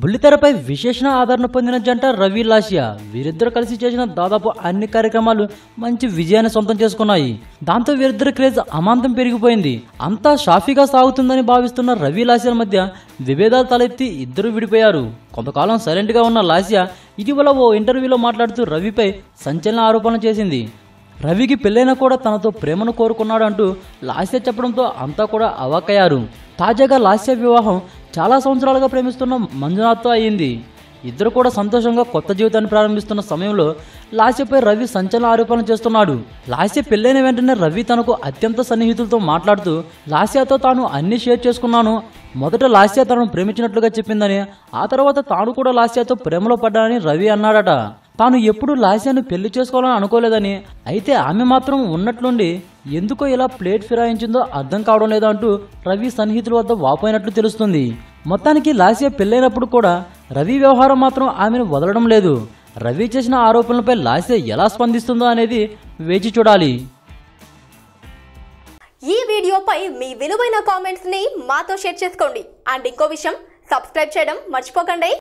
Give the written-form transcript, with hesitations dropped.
బుల్లితెరపై విశేషణ ఆదరణ పొందిన జంట రవి లాస్యా. వీరిద్దరు కలిసి చేసిన దాదాపు అన్ని కార్యక్రమాలు మంచి విజయాన్ని సొంతం చేసుకున్నాయి. దాంతో వీరిద్దరి క్రేజ్ అమాంతం పెరిగిపోయింది. అంతా షాఫీగా సాగుతుందని భావిస్తున్న రవి లాస్యాల మధ్య విభేదాలు తలెత్తి ఇద్దరు విడిపోయారు. కొంతకాలం సైలెంట్ గా ఉన్న లాస్యా ఇటీవల ఓ ఇంటర్వ్యూలో మాట్లాడుతూ రవిపై సంచలన ఆరోపణలు చేసింది. రవికి పెళ్ళైనా కూడా తనతో ప్రేమను కోరుకున్నాడు అంటూ లాస్యా చెప్పడంతో అంతా కూడా అవాక్కయ్యారు. తాజాగా లాస్యా వివాహం చాలా సంవత్సరాలుగా ప్రేమిస్తున్న మంజునాథ్తో అయ్యింది. ఇద్దరు కూడా సంతోషంగా కొత్త జీవితాన్ని ప్రారంభిస్తున్న సమయంలో లాస్యపై రవి సంచలన ఆరోపణలు చేస్తున్నాడు. లాస్య పెళ్ళైన వెంటనే రవి తనకు అత్యంత సన్నిహితులతో మాట్లాడుతూ లాస్యాతో తాను అన్ని షేర్ చేసుకున్నాను. మొదట లాస్య తనను ప్రేమించినట్లుగా చెప్పిందని, ఆ తర్వాత తాను కూడా లాస్యతో ప్రేమలో పడ్డానని రవి అన్నాడట. తాను ఎప్పుడు లాస్యాను పెళ్లి చేసుకోవాలని అనుకోలేదని, అయితే ఆమె మాత్రం ఉన్నట్లుండి ఎందుకో ఇలా ప్లేట్ ఫిరాయించిందో అర్థం కావడం లేదా అంటూ రవి సన్నిహితుల వద్ద వాపోయినట్లు తెలుస్తుంది. మొత్తానికి లాస్య పెళ్ళైనప్పుడు కూడా రవి వ్యవహారం మాత్రం ఆమెను వదలడం లేదు. రవి చేసిన ఆరోపణలపై లాస్య ఎలా స్పందిస్తుందో అనేది వేచి చూడాలి. ఈ వీడియోపై మీ విలువైన కామెంట్స్ ని మాతో షేర్ చేసుకోండి. అండ్ ఇంకో విషయం, సబ్స్క్రైబ్ చేయడం మర్చిపోకండి.